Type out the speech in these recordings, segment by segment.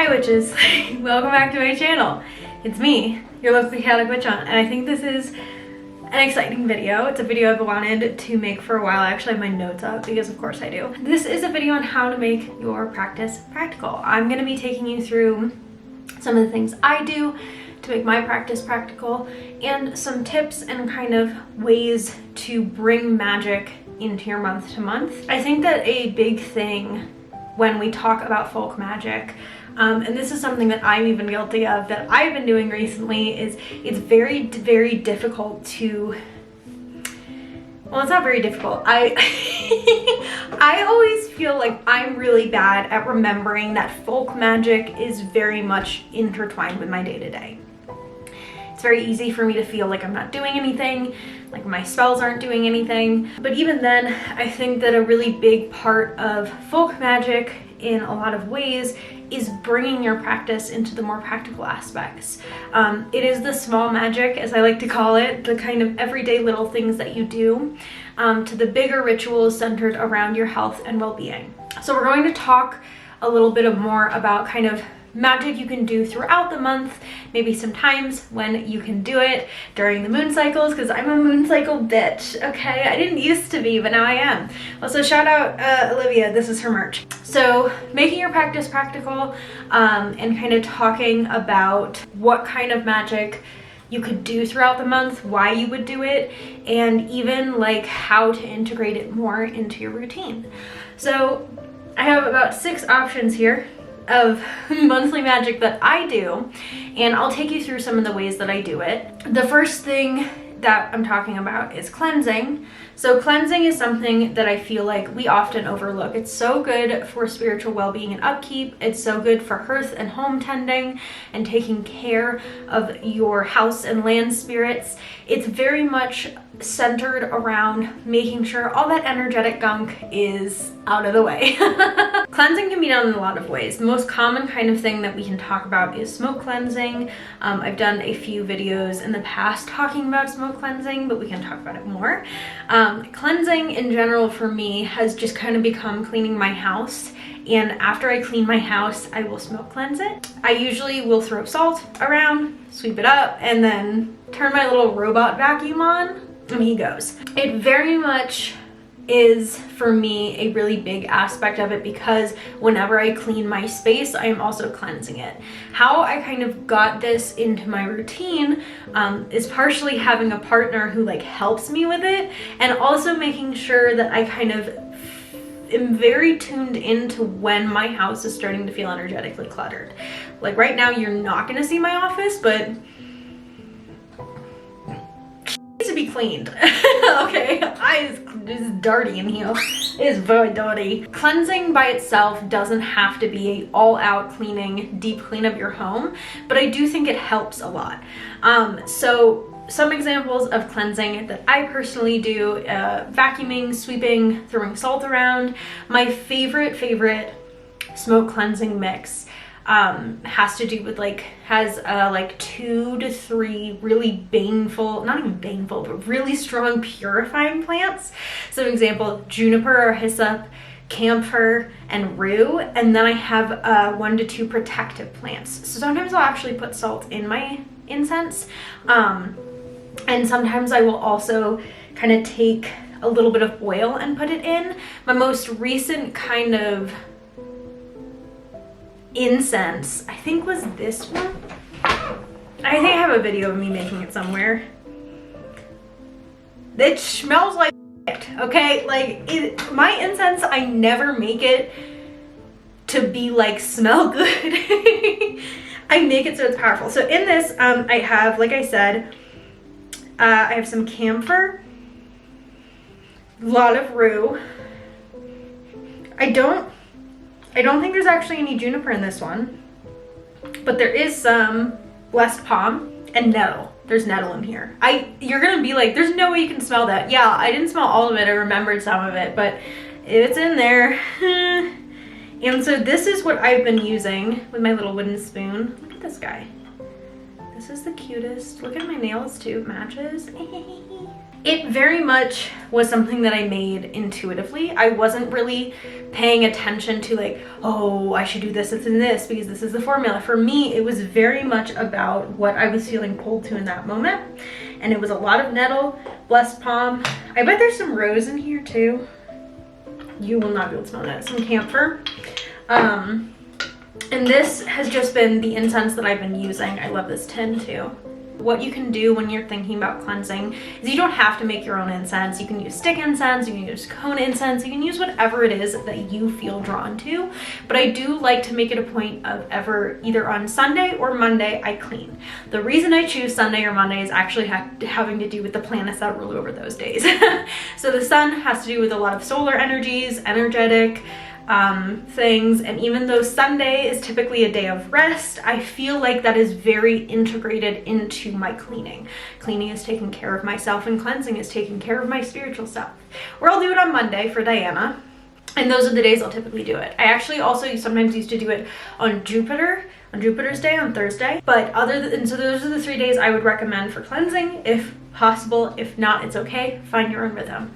Hi witches, welcome back to my channel. It's me, your lovely Chaotic Witch Aunt, and I think this is an exciting video. It's a video I've wanted to make for a while. I actually have my notes up because of course I do. This is a video on how to make your practice practical. I'm going to be taking you through some of the things I do to make my practice practical and some tips and kind of ways to bring magic into your month to month. I think that a big thing when we talk about folk magic, and this is something that I'm even guilty of, that I've been doing recently, is it's very, very difficult to, well, it's not very difficult. I always feel like I'm really bad at remembering that folk magic is very much intertwined with my day-to-day. It's very easy for me to feel like I'm not doing anything, like my spells aren't doing anything. But even then, I think that a really big part of folk magic in a lot of ways is bringing your practice into the more practical aspects. It is the small magic, as I like to call it, the kind of everyday little things that you do, to the bigger rituals centered around your health and well-being. So we're going to talk a little bit more about kind of magic you can do throughout the month, maybe some times when you can do it during the moon cycles, because I'm a moon cycle bitch, okay? I didn't used to be, but now I am. Also, shout out Olivia, this is her merch. So making your practice practical, and kind of talking about what kind of magic you could do throughout the month, why you would do it, and even like how to integrate it more into your routine. So I have about 6 options here of monthly magic that I do, and I'll take you through some of the ways that I do it. The first thing that I'm talking about is cleansing. So cleansing is something that I feel like we often overlook. It's so good for spiritual well-being and upkeep. It's so good for hearth and home tending and taking care of your house and land spirits. It's very much centered around making sure all that energetic gunk is out of the way. Cleansing can be done in a lot of ways. The most common kind of thing that we can talk about is smoke cleansing. I've done a few videos in the past talking about smoke cleansing, but we can talk about it more. Cleansing in general for me has just kind of become cleaning my house. And after I clean my house, I will smoke cleanse it. I usually will throw salt around, sweep it up, and then turn my little robot vacuum on, and he goes. It very much is, for me, a really big aspect of it, because whenever I clean my space, I am also cleansing it. How I kind of got this into my routine is partially having a partner who like helps me with it, and also making sure that I kind of am very tuned into when my house is starting to feel energetically cluttered. Like right now, you're not gonna see my office, but to be cleaned. Okay, it's dirty in here. It is very dirty. Cleansing by itself doesn't have to be an all-out cleaning, deep clean of your home, but I do think it helps a lot. So some examples of cleansing that I personally do: vacuuming, sweeping, throwing salt around. My favorite smoke cleansing mix has to do with has 2 to 3 really baneful, not even baneful, but really strong purifying plants. So an example: juniper or hyssop, camphor, and rue. And then I have 1 to 2 protective plants. So sometimes I'll actually put salt in my incense, and sometimes I will also kind of take a little bit of oil and put it in. My most recent kind of incense, I think, was this one. I think I have a video of me making it somewhere. It smells like shit, okay? Like, my incense, I never make it to be like smell good. I make it so it's powerful. So in this, I have, like I said, I have some camphor, a lot of rue. I don't think there's actually any juniper in this one, but there is some blessed palm and nettle. There's nettle in here. You're gonna be like, there's no way you can smell that. Yeah, I didn't smell all of it. I remembered some of it, but it's in there. And so this is what I've been using with my little wooden spoon. Look at this guy. This is the cutest. Look at my nails too, it matches. It very much was something that I made intuitively. I wasn't really paying attention to like, oh, I should do this and this because this is the formula. For me, it was very much about what I was feeling pulled to in that moment. And it was a lot of nettle, blessed palm. I bet there's some rose in here too. You will not be able to smell that. Some camphor. And this has just been the incense that I've been using. I love this tin too. What you can do when you're thinking about cleansing is you don't have to make your own incense. You can use stick incense, you can use cone incense, you can use whatever it is that you feel drawn to. But I do like to make it a point of either on Sunday or Monday, I clean. The reason I choose Sunday or Monday is actually having to do with the planets that rule over those days. So the sun has to do with a lot of solar energies, energetic things, and even though Sunday is typically a day of rest, I feel like that is very integrated into my cleaning. Cleaning is taking care of myself and cleansing is taking care of my spiritual self. Or I'll do it on Monday for Diana, and those are the days I'll typically do it. I actually also sometimes used to do it on Jupiter's day, on Thursday. But so those are the 3 days I would recommend for cleansing if possible. If not, it's okay. Find your own rhythm.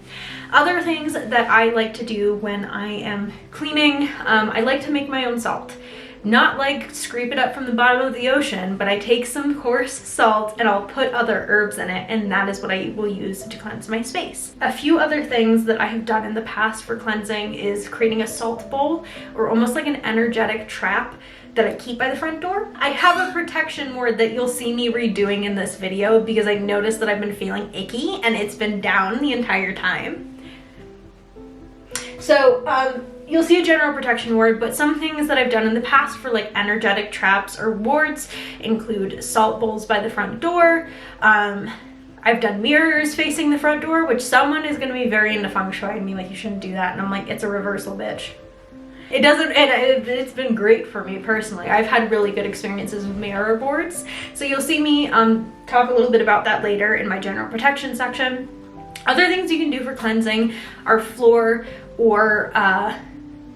Other things that I like to do when I am cleaning, I like to make my own salt. Not like scrape it up from the bottom of the ocean, but I take some coarse salt and I'll put other herbs in it, and that is what I will use to cleanse my space. A few other things that I have done in the past for cleansing is creating a salt bowl, or almost like an energetic trap that I keep by the front door. I have a protection ward that you'll see me redoing in this video because I noticed that I've been feeling icky and it's been down the entire time. So you'll see a general protection ward, but some things that I've done in the past for like energetic traps or wards include salt bowls by the front door. I've done mirrors facing the front door, which someone is going to be very into feng shui and be like, you shouldn't do that. And I'm like, it's a reversal, bitch. It doesn't, and it's been great for me personally. I've had really good experiences with mirror boards. So you'll see me talk a little bit about that later in my general protection section. Other things you can do for cleansing are floor or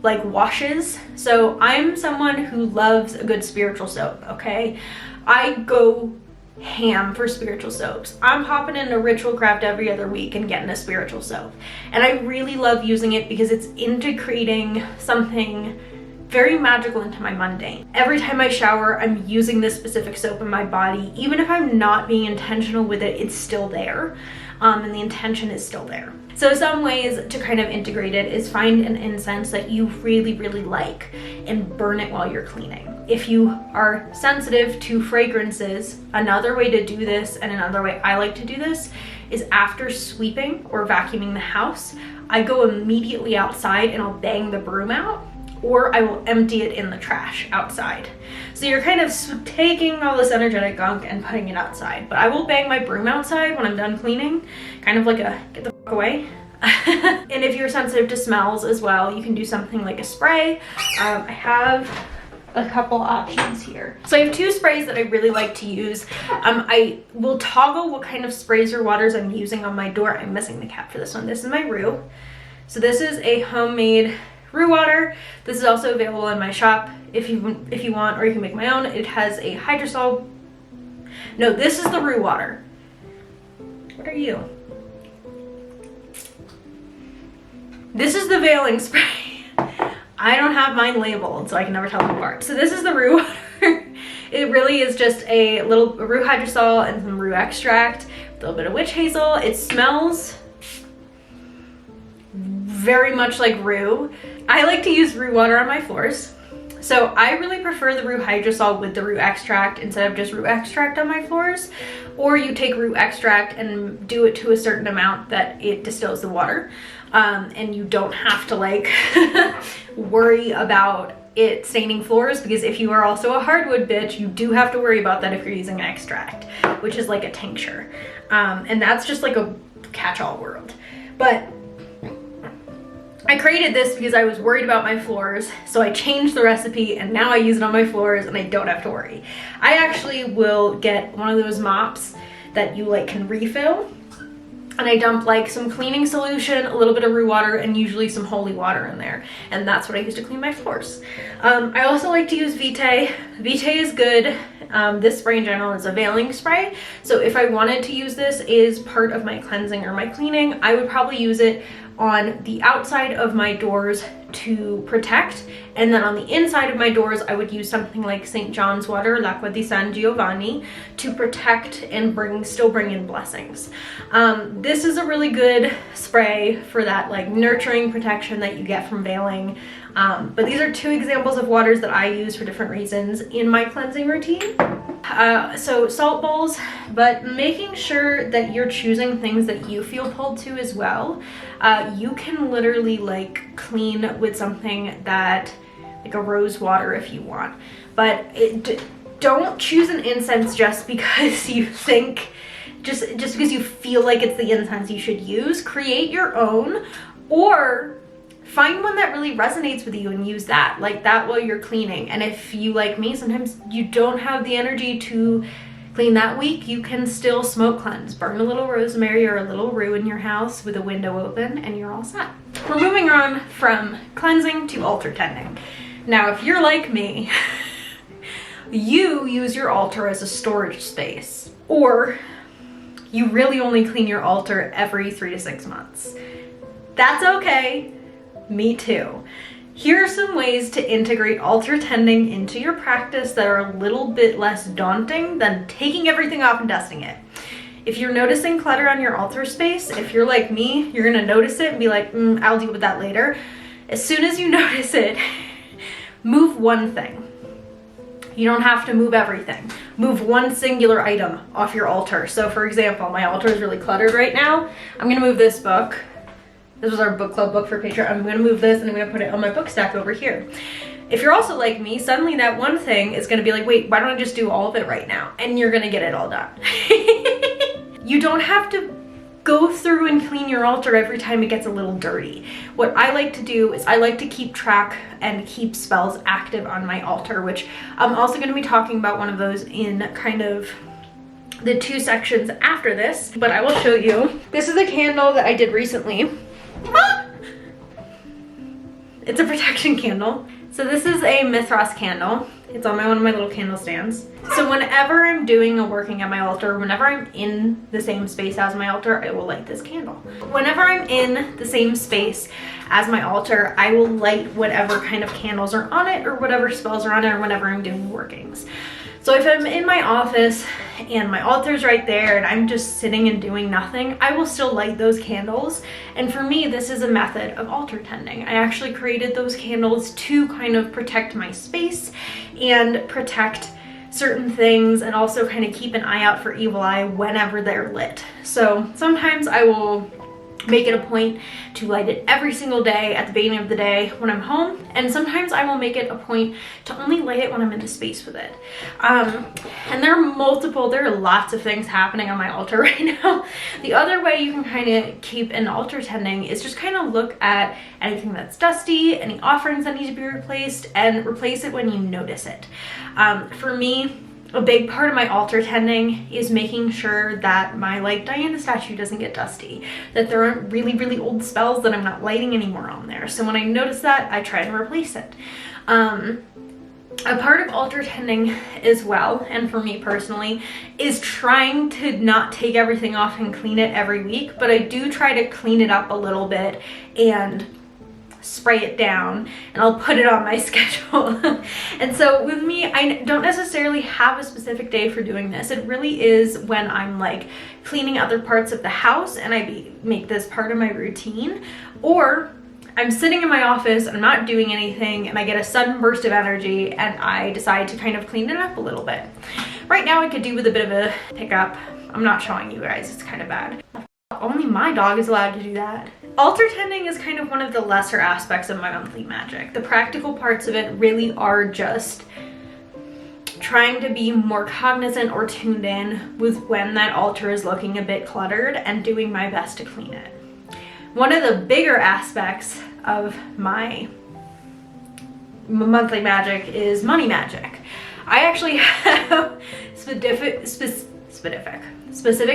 like washes. So I'm someone who loves a good spiritual soap, okay? I go ham for spiritual soaps. I'm hopping into Witchcraft every other week and getting a spiritual soap. And I really love using it because it's integrating something very magical into my mundane. Every time I shower, I'm using this specific soap in my body. Even if I'm not being intentional with it, it's still there. And the intention is still there. So some ways to kind of integrate it is find an incense that you really, really like and burn it while you're cleaning. If you are sensitive to fragrances, another way to do this, and another way I like to do this, is after sweeping or vacuuming the house, I go immediately outside and I'll bang the broom out, or I will empty it in the trash outside. So you're kind of taking all this energetic gunk and putting it outside. But I will bang my broom outside when I'm done cleaning, kind of like a get the fuck away. And if you're sensitive to smells as well, you can do something like a spray. I have a couple options here. So I have 2 sprays that I really like to use. I will toggle what kind of sprays or waters I'm using on my door. I'm missing the cap for this one. This is my Rue. So this is a homemade Rue water. This is also available in my shop if you want, or you can make my own. It has a hydrosol. No, this is the Rue water. What are you? This is the veiling spray. I don't have mine labeled, so I can never tell them apart. So this is the Rue water. It really is just a little Rue hydrosol and some Rue extract, a little bit of witch hazel. It smells very much like Rue. I like to use Rue water on my floors. So I really prefer the Rue hydrosol with the Rue extract instead of just Rue extract on my floors. Or you take Rue extract and do it to a certain amount that it distills the water. And you don't have to like worry about it staining floors, because if you are also a hardwood bitch, you do have to worry about that if you're using an extract, which is like a tincture. And that's just like a catch-all world. But I created this because I was worried about my floors, so I changed the recipe and now I use it on my floors and I don't have to worry. I actually will get one of those mops that you like can refill, and I dump like some cleaning solution, a little bit of roux water, and usually some holy water in there. And that's what I use to clean my floors. I also like to use Vitae. Vitae is good. This spray in general is a veiling spray. So if I wanted to use this as part of my cleansing or my cleaning, I would probably use it on the outside of my doors to protect, and then on the inside of my doors I would use something like St. John's water, L'acqua di San Giovanni, to protect and still bring in blessings. This is a really good spray for that like nurturing protection that you get from veiling. But these are two examples of waters that I use for different reasons in my cleansing routine. So salt bowls, but making sure that you're choosing things that you feel pulled to as well. You can literally like clean with something that, like a rose water if you want, but don't choose an incense just because you think, just because you feel like it's the incense you should use. Create your own, or find one that really resonates with you and use that, like that while you're cleaning. And if you, like me, sometimes you don't have the energy to clean that week, you can still smoke cleanse. Burn a little rosemary or a little rue in your house with a window open and you're all set. We're moving on from cleansing to altar tending. Now, if you're like me, you use your altar as a storage space, or you really only clean your altar every 3 to 6 months. That's okay. Me too. Here are some ways to integrate altar tending into your practice that are a little bit less daunting than taking everything off and dusting it. If you're noticing clutter on your altar space, if you're like me, you're gonna notice it and be like, I'll deal with that later. As soon as you notice it, move one thing. You don't have to move everything. Move one singular item off your altar. So for example, my altar is really cluttered right now. I'm gonna move this book. This was our book club book for Patreon. I'm gonna move this and I'm gonna put it on my book stack over here. If you're also like me, suddenly that one thing is gonna be like, wait, why don't I just do all of it right now? And you're gonna get it all done. You don't have to go through and clean your altar every time it gets a little dirty. What I like to do is I like to keep track and keep spells active on my altar, which I'm also gonna be talking about one of those in kind of the 2 sections after this, but I will show you. This is a candle that I did recently. It's a protection candle. So this is a Mithras candle. It's on one of my little candle stands. So whenever I'm doing a working at my altar, whenever I'm in the same space as my altar, I will light this candle. Whenever I'm in the same space as my altar, I will light whatever kind of candles are on it or whatever spells are on it, or whenever I'm doing workings. So if I'm in my office and my altar's right there and I'm just sitting and doing nothing, I will still light those candles. And for me, this is a method of altar tending. I actually created those candles to kind of protect my space and protect certain things, and also kind of keep an eye out for evil eye whenever they're lit. So sometimes I will make it a point to light it every single day at the beginning of the day when I'm home, and sometimes I will make it a point to only light it when I'm in the space with it. And there are lots of things happening on my altar right now. The other way you can kind of keep an altar tending is just kind of look at anything that's dusty, any offerings that need to be replaced, and replace it when you notice it. For me, a big part of my altar tending is making sure that my like Diana statue doesn't get dusty, that there aren't really, really old spells that I'm not lighting anymore on there. So when I notice that, I try to replace it. A part of altar tending as well, and for me personally, is trying to not take everything off and clean it every week, but I do try to clean it up a little bit and spray it down, and I'll put it on my schedule. And so with me, I don't necessarily have a specific day for doing this. It really is when I'm like cleaning other parts of the house and I make this part of my routine, or I'm sitting in my office and I'm not doing anything and I get a sudden burst of energy and I decide to kind of clean it up a little bit. Right now I could do with a bit of a pickup. I'm not showing you guys, it's kind of bad. Only my dog is allowed to do that. Altar tending is kind of one of the lesser aspects of my monthly magic. The practical parts of it really are just trying to be more cognizant or tuned in with when that altar is looking a bit cluttered and doing my best to clean it. One of the bigger aspects of my monthly magic is money magic. I actually have specific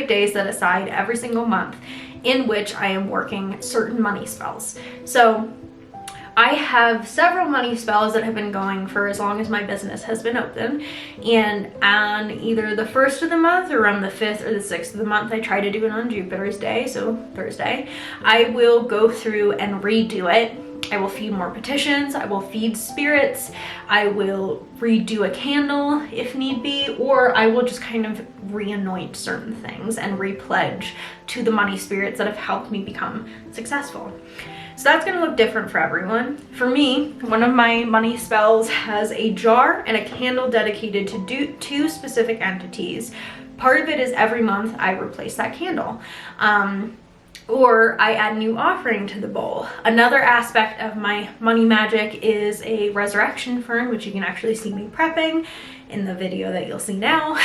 days set aside every single month in which I am working certain money spells. So I have several money spells that have been going for as long as my business has been open, and on either the 1st of the month or on the 5th or the 6th of the month, I try to do it on Jupiter's day, so Thursday, I will go through and redo it. I will feed more petitions, I will feed spirits, I will redo a candle if need be, or I will just kind of re-anoint certain things and re-pledge to the money spirits that have helped me become successful. So that's gonna look different for everyone. For me, one of my money spells has a jar and a candle dedicated to two specific entities. Part of it is every month I replace that candle. Or I add new offering to the bowl. Another aspect of my money magic is a resurrection fern, which you can actually see me prepping in the video that you'll see now.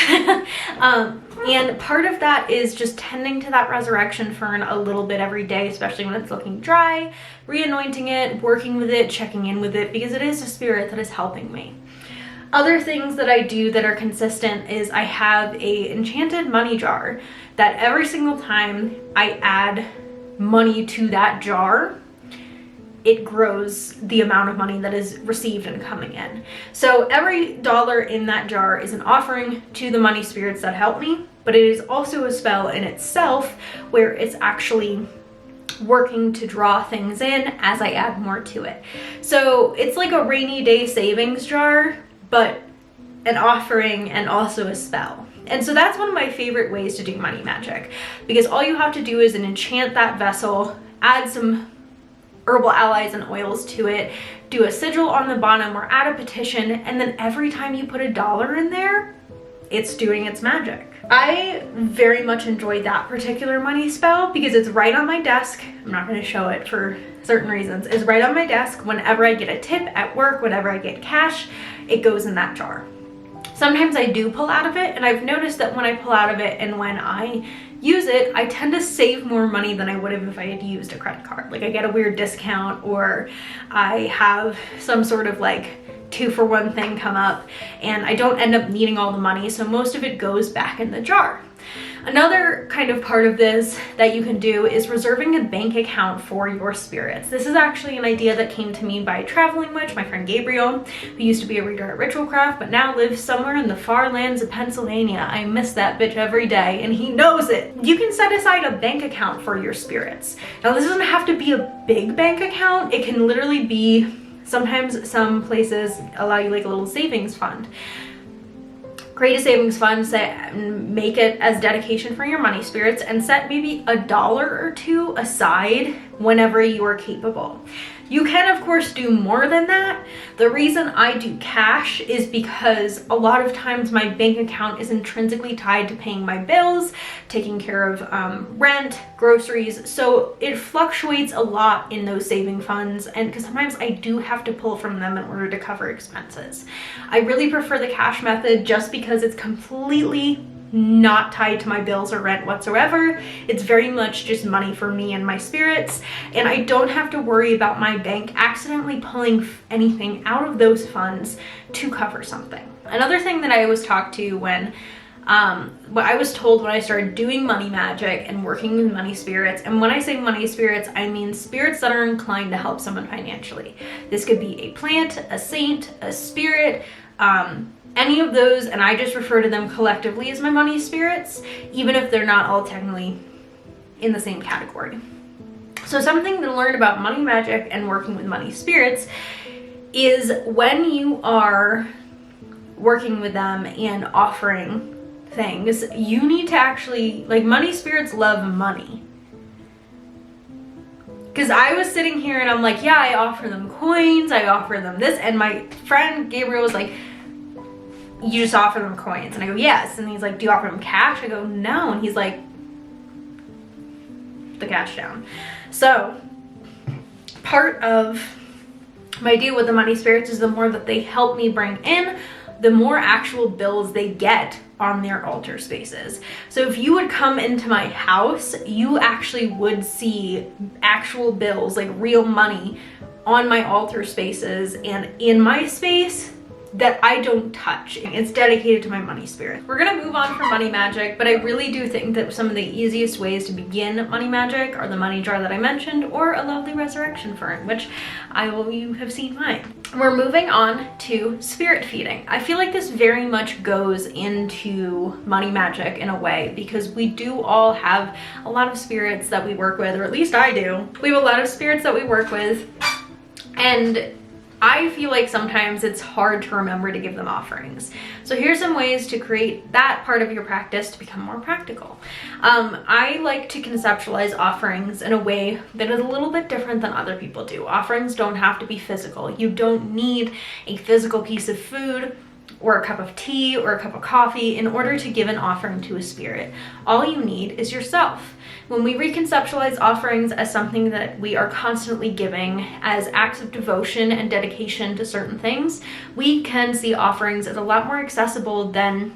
And part of that is just tending to that resurrection fern a little bit every day, especially when it's looking dry, re-anointing it, working with it, checking in with it, because it is a spirit that is helping me. Other things that I do that are consistent is I have a enchanted money jar that every single time I add money to that jar, it grows the amount of money that is received and coming in. So every dollar in that jar is an offering to the money spirits that help me, but it is also a spell in itself where it's actually working to draw things in as I add more to it. So it's like a rainy day savings jar, but an offering and also a spell. And so that's one of my favorite ways to do money magic, because all you have to do is enchant that vessel, add some herbal allies and oils to it, do a sigil on the bottom or add a petition, and then every time you put a dollar in there, it's doing its magic. I very much enjoy that particular money spell because it's right on my desk. I'm not going to show it for certain reasons. It's right on my desk. Whenever I get a tip at work, whenever I get cash, it goes in that jar. Sometimes I do pull out of it, and I've noticed that when I pull out of it and when I use it, I tend to save more money than I would have if I had used a credit card. Like I get a weird discount, or I have some sort of like 2-for-1 thing come up, and I don't end up needing all the money, so most of it goes back in the jar. Another kind of part of this that you can do is reserving a bank account for your spirits. This is actually an idea that came to me by a traveling witch, my friend Gabriel, who used to be a reader at Witchcraft, but now lives somewhere in the far lands of Pennsylvania. I miss that bitch every day, and he knows it. You can set aside a bank account for your spirits. Now, this doesn't have to be a big bank account. It can literally be, sometimes some places allow you like a little savings fund. Create a savings fund, make it as dedication for your money spirits, and set maybe $1 or $2 aside whenever you are capable. You can, of course, do more than that. The reason I do cash is because a lot of times my bank account is intrinsically tied to paying my bills, taking care of rent, groceries, so it fluctuates a lot in those saving funds, and because sometimes I do have to pull from them in order to cover expenses. I really prefer the cash method just because it's completely not tied to my bills or rent whatsoever. It's very much just money for me and my spirits, and I don't have to worry about my bank accidentally pulling anything out of those funds to cover something. Another thing that I was talked to when what I was told when I started doing money magic and working with money spirits, and when I say money spirits, I mean spirits that are inclined to help someone financially. This could be a plant, a saint, a spirit, any of those, and I just refer to them collectively as my money spirits, even if they're not all technically in the same category. So something to learn about money magic and working with money spirits is when you are working with them and offering things, you need to actually, like, money spirits love money. Because I was sitting here and I'm like, yeah, I offer them coins, I offer them this, and my friend Gabriel was like, you just offer them coins? And I go, yes. And he's like, do you offer them cash? I go, no. And he's like, the cash down. So part of my deal with the money spirits is the more that they help me bring in, the more actual bills they get on their altar spaces. So if you would come into my house, you actually would see actual bills, like real money, on my altar spaces, and in my space that I don't touch. It's dedicated to my money spirit. We're gonna move on from money magic, but I really do think that some of the easiest ways to begin money magic are the money jar that I mentioned, or a lovely resurrection fern, which you have seen mine. We're moving on to spirit feeding. I feel like this very much goes into money magic in a way, because we do all have a lot of spirits that we work with, or at least I do. We have a lot of spirits that we work with, and I feel like sometimes it's hard to remember to give them offerings. So here's some ways to create that part of your practice to become more practical. I like to conceptualize offerings in a way that is a little bit different than other people do. Offerings don't have to be physical. You don't need a physical piece of food or a cup of tea or a cup of coffee in order to give an offering to a spirit. All you need is yourself. When we reconceptualize offerings as something that we are constantly giving as acts of devotion and dedication to certain things, we can see offerings as a lot more accessible than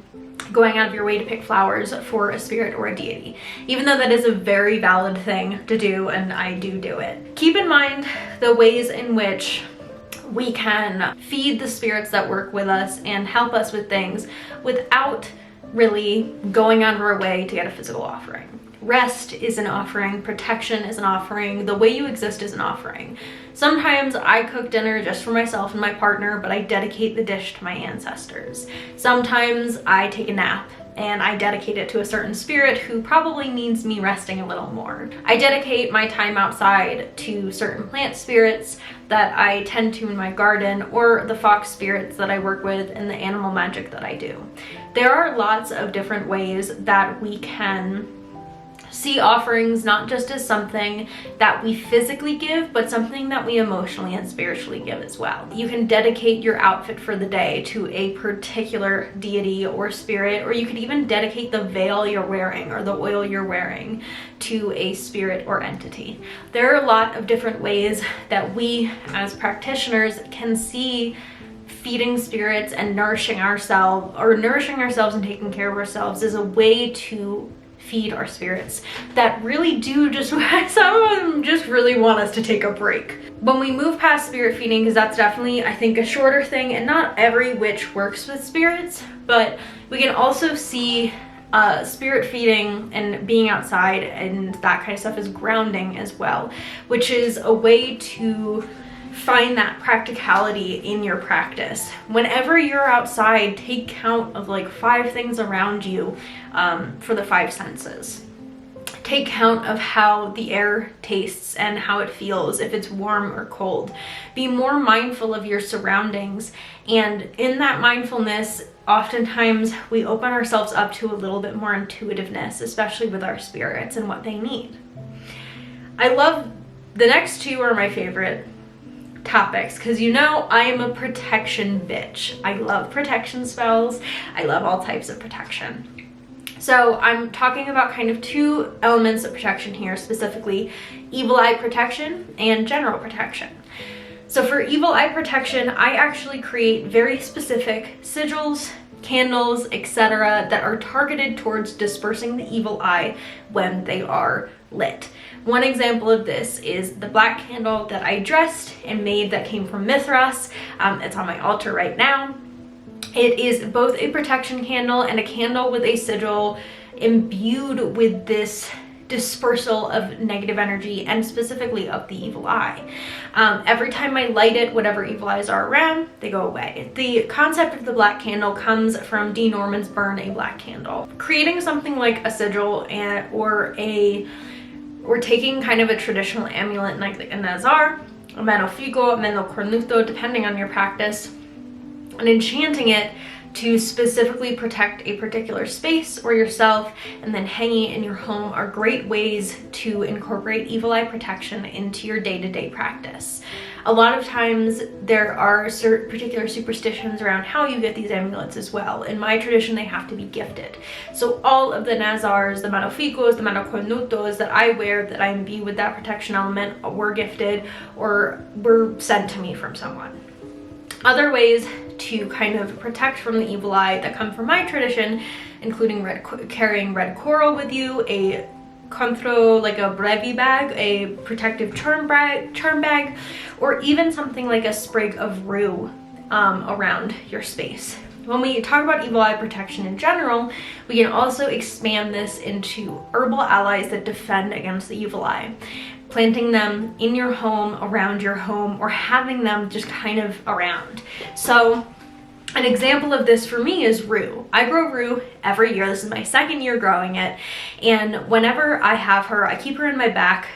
going out of your way to pick flowers for a spirit or a deity, even though that is a very valid thing to do, and I do it. Keep in mind the ways in which we can feed the spirits that work with us and help us with things without really going out of our way to get a physical offering. Rest is an offering, protection is an offering, the way you exist is an offering. Sometimes I cook dinner just for myself and my partner, but I dedicate the dish to my ancestors. Sometimes I take a nap and I dedicate it to a certain spirit who probably needs me resting a little more. I dedicate my time outside to certain plant spirits that I tend to in my garden, or the fox spirits that I work with in the animal magic that I do. There are lots of different ways that we can see offerings not just as something that we physically give, but something that we emotionally and spiritually give as well. You can dedicate your outfit for the day to a particular deity or spirit, or you could even dedicate the veil you're wearing or the oil you're wearing to a spirit or entity. There are a lot of different ways that we as practitioners can see feeding spirits and nourishing ourselves and taking care of ourselves is a way to feed our spirits that really do just, some of them just really want us to take a break. When we move past spirit feeding, because that's definitely, I think, a shorter thing, and not every witch works with spirits, but we can also see spirit feeding and being outside and that kind of stuff as grounding as well, which is a way to find that practicality in your practice. Whenever you're outside, take count of like 5 things around you for the 5 senses. Take count of how the air tastes and how it feels, if it's warm or cold. Be more mindful of your surroundings, and in that mindfulness, oftentimes we open ourselves up to a little bit more intuitiveness, especially with our spirits and what they need. I love, the next 2 are my favorite topics, because you know I am a protection bitch. I love protection spells. I love all types of protection. So I'm talking about kind of 2 elements of protection here, specifically evil eye protection and general protection. So for evil eye protection, I actually create very specific sigils, candles, etc. that are targeted towards dispersing the evil eye when they are lit. One example of this is the black candle that I dressed and made that came from Mithras. It's on my altar right now. It is both a protection candle and a candle with a sigil imbued with this dispersal of negative energy, and specifically of the evil eye. Every time I light it, whatever evil eyes are around, they go away. The concept of the black candle comes from D. Norman's Burn a Black Candle. Creating something like a sigil or taking kind of a traditional amulet like a nazar, a mano figo, a mano cornuto, depending on your practice, and enchanting it to specifically protect a particular space or yourself, and then hanging it in your home are great ways to incorporate evil eye protection into your day-to-day practice. A lot of times there are certain particular superstitions around how you get these amulets as well. In my tradition, they have to be gifted. So all of the nazars, the manoficos, the manocornutos that I wear that I imbue with that protection element were gifted or were sent to me from someone. Other ways to kind of protect from the evil eye that come from my tradition, including carrying red coral with you, a contro, like a brevi bag, a protective charm bag, or even something like a sprig of rue around your space. When we talk about evil eye protection in general, we can also expand this into herbal allies that defend against the evil eye. Planting them in your home, around your home, or having them just kind of around. So an example of this for me is rue. I grow rue every year. This is my second year growing it. And whenever I have her, I keep her in the back,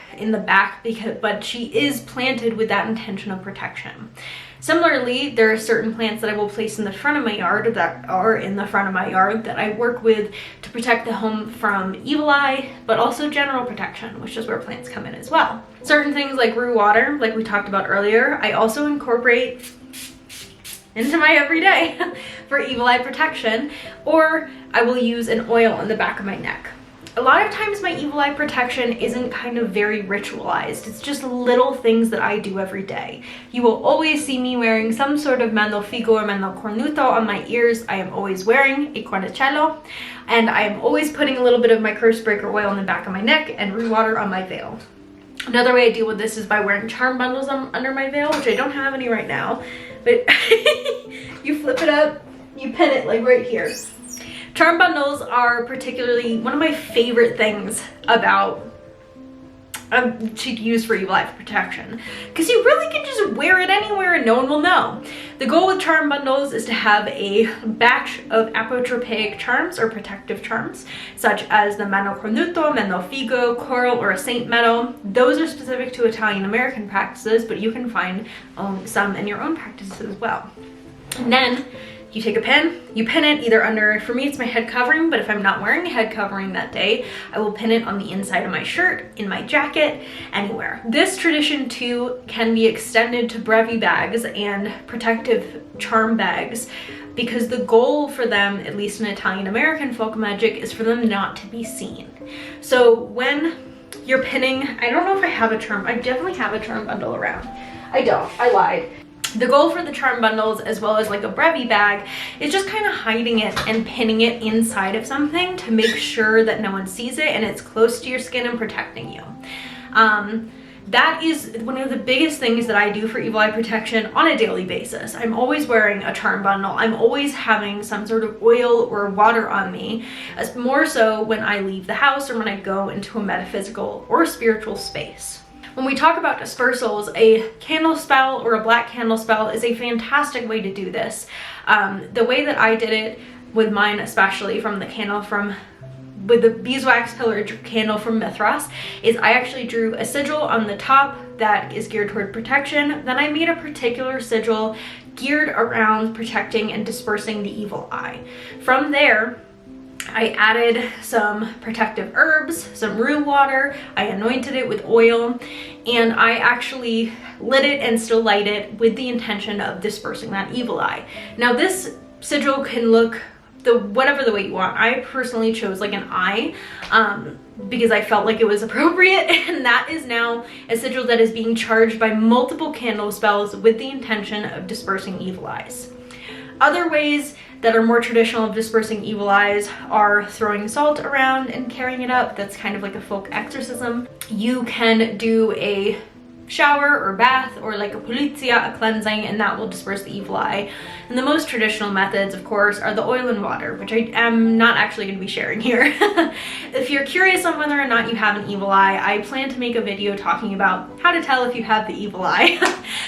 but she is planted with that intention of protection. Similarly, there are certain plants that I will place in the front of my yard that I work with to protect the home from evil eye, but also general protection, which is where plants come in as well. Certain things like rue water, like we talked about earlier, I also incorporate into my everyday for evil eye protection, or I will use an oil in the back of my neck. A lot of times my evil eye protection isn't kind of very ritualized. It's just little things that I do every day. You will always see me wearing some sort of mano figo or mano cornuto on my ears. I am always wearing a cornicello, and I am always putting a little bit of my curse breaker oil in the back of my neck and rue water on my veil. Another way I deal with this is by wearing charm bundles under my veil, which I don't have any right now, but you flip it up, you pin it like right here. Charm bundles are particularly one of my favorite things about to use for evil eye protection, because you really can just wear it anywhere and no one will know. The goal with charm bundles is to have a batch of apotropaic charms or protective charms, such as the mano cornuto, mano figo, coral, or a saint meadow. Those are specific to Italian American practices, but you can find some in your own practices as well. And then you take a pin, you pin it either under, for me it's my head covering, but if I'm not wearing a head covering that day, I will pin it on the inside of my shirt, in my jacket, anywhere. This tradition too can be extended to brevi bags and protective charm bags, because the goal for them, at least in Italian American folk magic, is for them not to be seen. So when you're pinning, I don't know if I have a charm, I definitely have a charm bundle around. I don't, I lied. The goal for the charm bundles, as well as like a brevi bag, is just kind of hiding it and pinning it inside of something to make sure that no one sees it and it's close to your skin and protecting you. That is one of the biggest things that I do for evil eye protection on a daily basis. I'm always wearing a charm bundle. I'm always having some sort of oil or water on me, as more so when I leave the house or when I go into a metaphysical or spiritual space. When we talk about dispersals, a candle spell or a black candle spell is a fantastic way to do this. The way that I did it with mine, especially with the beeswax pillar candle from Mithras, is I actually drew a sigil on the top that is geared toward protection. Then I made a particular sigil geared around protecting and dispersing the evil eye. From there, I added some protective herbs, some rue water, I anointed it with oil, and I actually lit it and still light it with the intention of dispersing that evil eye. Now this sigil can look whatever the way you want. I personally chose like an eye because I felt like it was appropriate, and that is now a sigil that is being charged by multiple candle spells with the intention of dispersing evil eyes. Other ways that are more traditional of dispersing evil eyes are throwing salt around and carrying it up. That's kind of like a folk exorcism. You can do a shower or bath or like a pulizia, a cleansing, and that will disperse the evil eye. And the most traditional methods, of course, are the oil and water, which I am not actually going to be sharing here. If you're curious on whether or not you have an evil eye, I plan to make a video talking about how to tell if you have the evil eye.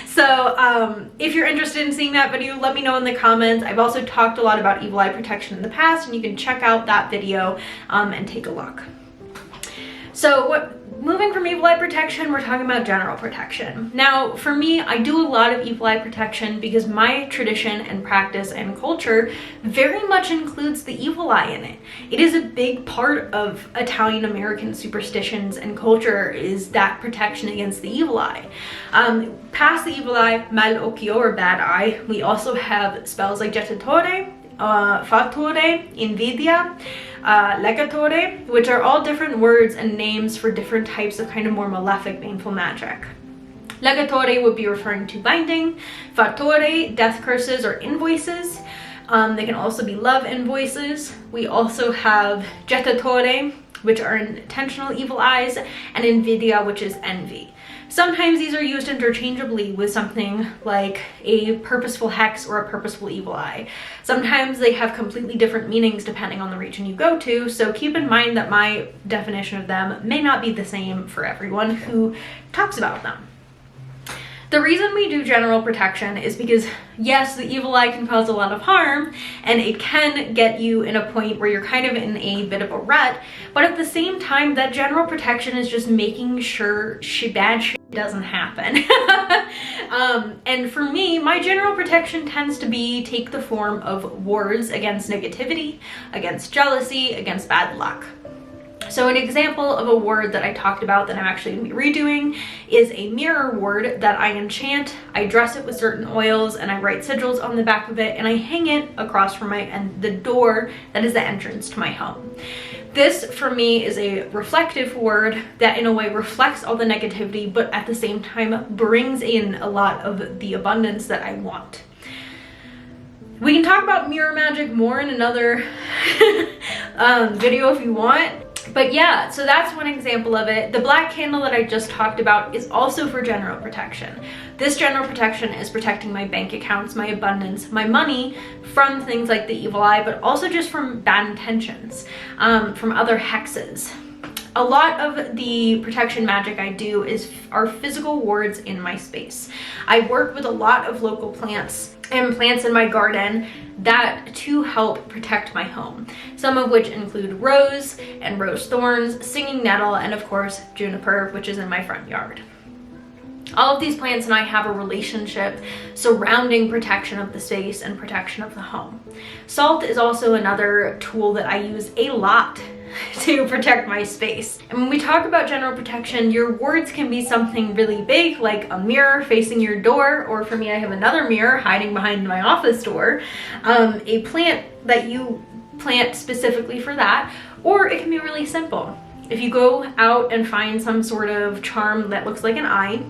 So if you're interested in seeing that video, let me know in the comments. I've also talked a lot about evil eye protection in the past, and you can check out that video and take a look. So moving from evil eye protection, we're talking about general protection. Now, for me, I do a lot of evil eye protection because my tradition and practice and culture very much includes the evil eye in it. It is a big part of Italian American superstitions and culture, is that protection against the evil eye. Past the evil eye, mal occhio or bad eye, we also have spells like jettatore, fattore, invidia, legatore, which are all different words and names for different types of kind of more malefic, baneful magic. Legatore would be referring to binding, fattore, death curses or invoices. They can also be love invoices. We also have jettatore, which are intentional evil eyes, and invidia, which is envy. Sometimes these are used interchangeably with something like a purposeful hex or a purposeful evil eye. Sometimes they have completely different meanings depending on the region you go to, so keep in mind that my definition of them may not be the same for everyone who talks about them. The reason we do general protection is because, yes, the evil eye can cause a lot of harm and it can get you in a point where you're kind of in a bit of a rut, but at the same time, that general protection is just making sure bad shit doesn't happen. And for me, my general protection tends to take the form of wards against negativity, against jealousy, against bad luck. So an example of a ward that I talked about that I'm actually going to be redoing is a mirror ward that I enchant. I dress it with certain oils and I write sigils on the back of it and I hang it across from the door that is the entrance to my home. This for me is a reflective word that in a way reflects all the negativity, but at the same time brings in a lot of the abundance that I want. We can talk about mirror magic more in another video if you want. But yeah, so that's one example of it. The black candle that I just talked about is also for general protection. This general protection is protecting my bank accounts, my abundance, my money from things like the evil eye, but also just from bad intentions, from other hexes. A lot of the protection magic I do are physical wards in my space. I work with a lot of local plants and plants in my garden that to help protect my home. Some of which include rose and rose thorns, singing nettle, and of course juniper, which is in my front yard. All of these plants and I have a relationship surrounding protection of the space and protection of the home. Salt is also another tool that I use a lot to protect my space. And when we talk about general protection, your wards can be something really big, like a mirror facing your door, or for me, I have another mirror hiding behind my office door, a plant that you plant specifically for that, or it can be really simple. If you go out and find some sort of charm that looks like an eye,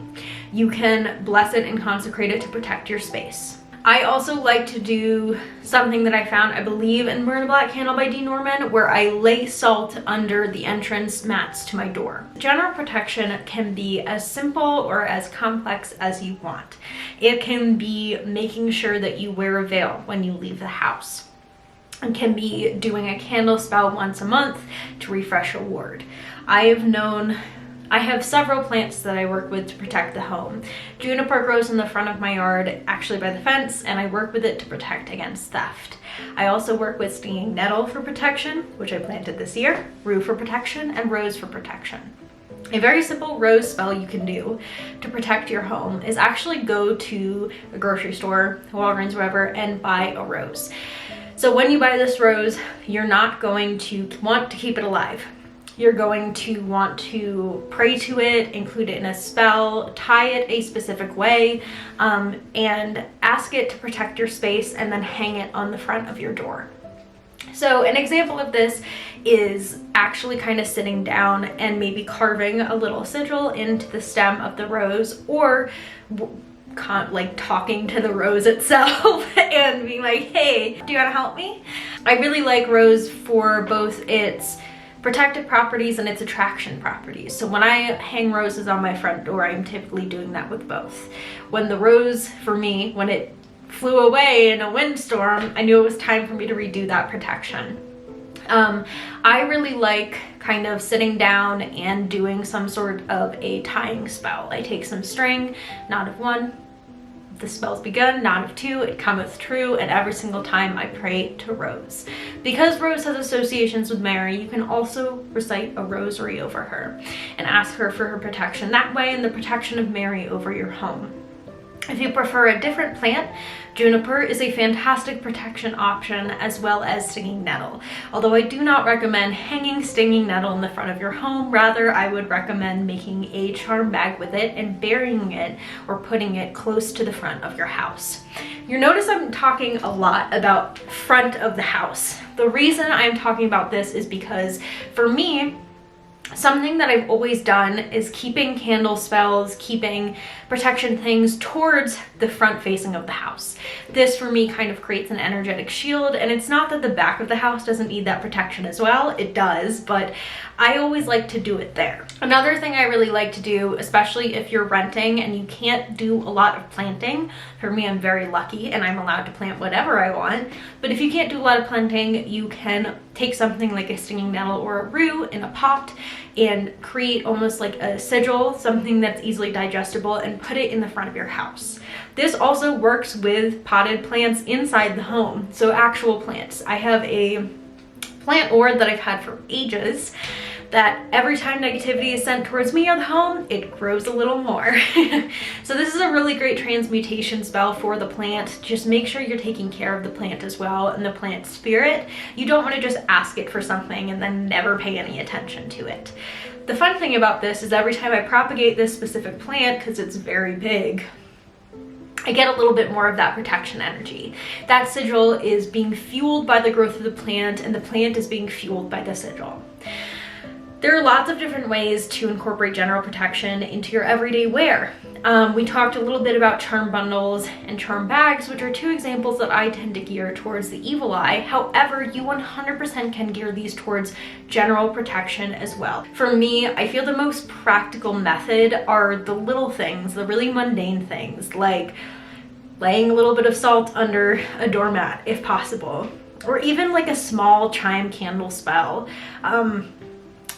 you can bless it and consecrate it to protect your space. I also like to do something that I found, I believe, in Burn a Black Candle by D. Norman, where I lay salt under the entrance mats to my door. General protection can be as simple or as complex as you want. It can be making sure that you wear a veil when you leave the house. It can be doing a candle spell once a month to refresh a ward. I have several plants that I work with to protect the home. Juniper grows in the front of my yard, actually by the fence, and I work with it to protect against theft. I also work with stinging nettle for protection, which I planted this year, rue for protection, and rose for protection. A very simple rose spell you can do to protect your home is actually go to a grocery store, Walgreens, wherever, and buy a rose. So when you buy this rose, you're not going to want to keep it alive. You're going to want to pray to it, include it in a spell, tie it a specific way, and ask it to protect your space, and then hang it on the front of your door. So an example of this is actually kind of sitting down and maybe carving a little sigil into the stem of the rose, or like talking to the rose itself and being like, hey, do you want to help me? I really like rose for both its protective properties and its attraction properties. So when I hang roses on my front door, I'm typically doing that with both. When the rose, for me, when it flew away in a windstorm, I knew it was time for me to redo that protection. I really like kind of sitting down and doing some sort of a tying spell. I take some string, knot of 1, the spell's begun, knot of 2, it cometh true, and every single time I pray to Rose. Because Rose has associations with Mary, you can also recite a rosary over her and ask her for her protection that way and the protection of Mary over your home. If you prefer a different plant, juniper is a fantastic protection option, as well as stinging nettle. Although I do not recommend hanging stinging nettle in the front of your home, rather I would recommend making a charm bag with it and burying it or putting it close to the front of your house. You'll notice I'm talking a lot about front of the house. The reason I'm talking about this is because for me, Something that I've always done is keeping candle spells, keeping protection things towards the front facing of the house. This for me kind of creates an energetic shield, and it's not that the back of the house doesn't need that protection as well. It does, but I always like to do it there. Another thing I really like to do, especially if you're renting and you can't do a lot of planting, for me, I'm very lucky and I'm allowed to plant whatever I want, but if you can't do a lot of planting, you can take something like a stinging nettle or a rue in a pot and create almost like a sigil, something that's easily digestible, and put it in the front of your house. This also works with potted plants inside the home, so actual plants. I have a plant orb that I've had for ages that every time negativity is sent towards me or the home, it grows a little more. So this is a really great transmutation spell for the plant. Just make sure you're taking care of the plant as well and the plant spirit. You don't want to just ask it for something and then never pay any attention to it. The fun thing about this is every time I propagate this specific plant, because it's very big, I get a little bit more of that protection energy. That sigil is being fueled by the growth of the plant, and the plant is being fueled by the sigil. There are lots of different ways to incorporate general protection into your everyday wear. We talked a little bit about charm bundles and charm bags, which are two examples that I tend to gear towards the evil eye. However, you 100% can gear these towards general protection as well. For me, I feel the most practical method are the little things, the really mundane things, like laying a little bit of salt under a doormat if possible, or even like a small chime candle spell.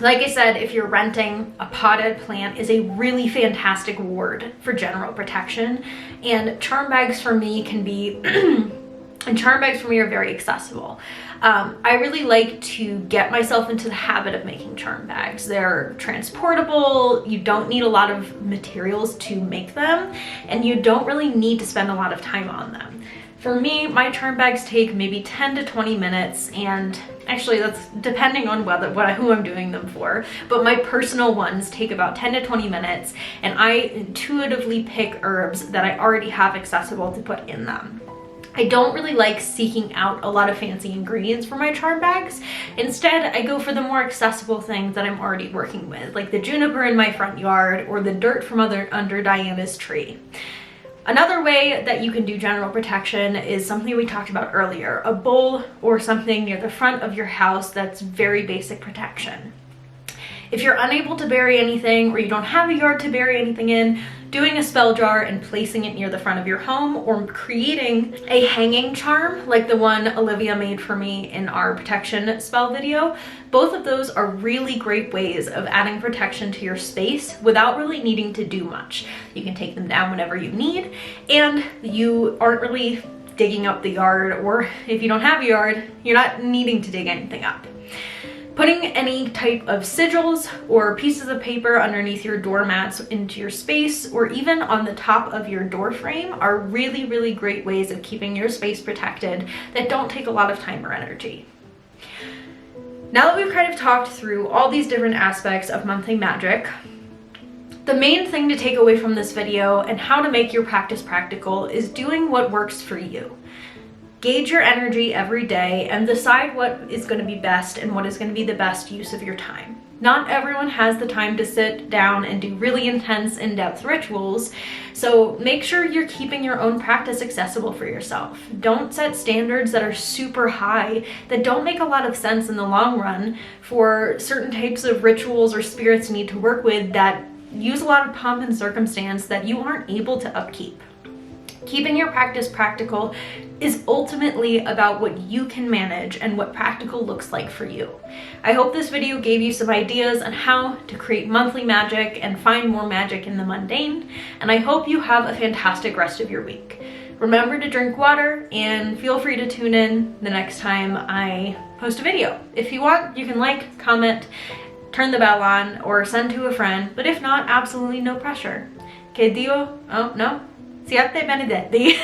Like I said, if you're renting, a potted plant is a really fantastic ward for general protection, and charm bags for me can be and charm bags for me are very accessible. I really like to get myself into the habit of making charm bags. They're transportable, you don't need a lot of materials to make them, and you don't really need to spend a lot of time on them. For me, my charm bags take maybe 10 to 20 minutes, and actually that's depending on who I'm doing them for, but my personal ones take about 10 to 20 minutes, and I intuitively pick herbs that I already have accessible to put in them. I don't really like seeking out a lot of fancy ingredients for my charm bags. Instead, I go for the more accessible things that I'm already working with, like the juniper in my front yard or the dirt from under Diana's tree. Another way that you can do general protection is something we talked about earlier, a bowl or something near the front of your house that's very basic protection. If you're unable to bury anything or you don't have a yard to bury anything in, doing a spell jar and placing it near the front of your home, or creating a hanging charm like the one Olivia made for me in our protection spell video, both of those are really great ways of adding protection to your space without really needing to do much. You can take them down whenever you need, and you aren't really digging up the yard, or if you don't have a yard, you're not needing to dig anything up. Putting any type of sigils or pieces of paper underneath your doormats into your space, or even on the top of your door frame, are really, really great ways of keeping your space protected that don't take a lot of time or energy. Now that we've kind of talked through all these different aspects of monthly magic, the main thing to take away from this video and how to make your practice practical is doing what works for you. Gauge your energy every day and decide what is going to be best and what is going to be the best use of your time. Not everyone has the time to sit down and do really intense, in-depth rituals, so make sure you're keeping your own practice accessible for yourself. Don't set standards that are super high, that don't make a lot of sense in the long run for certain types of rituals or spirits you need to work with that use a lot of pomp and circumstance that you aren't able to upkeep. Keeping your practice practical is ultimately about what you can manage and what practical looks like for you. I hope this video gave you some ideas on how to create monthly magic and find more magic in the mundane, and I hope you have a fantastic rest of your week. Remember to drink water, and feel free to tune in the next time I post a video. If you want, you can like, comment, turn the bell on, or send to a friend, but if not, absolutely no pressure. Que Dio, oh no, siate benedetti.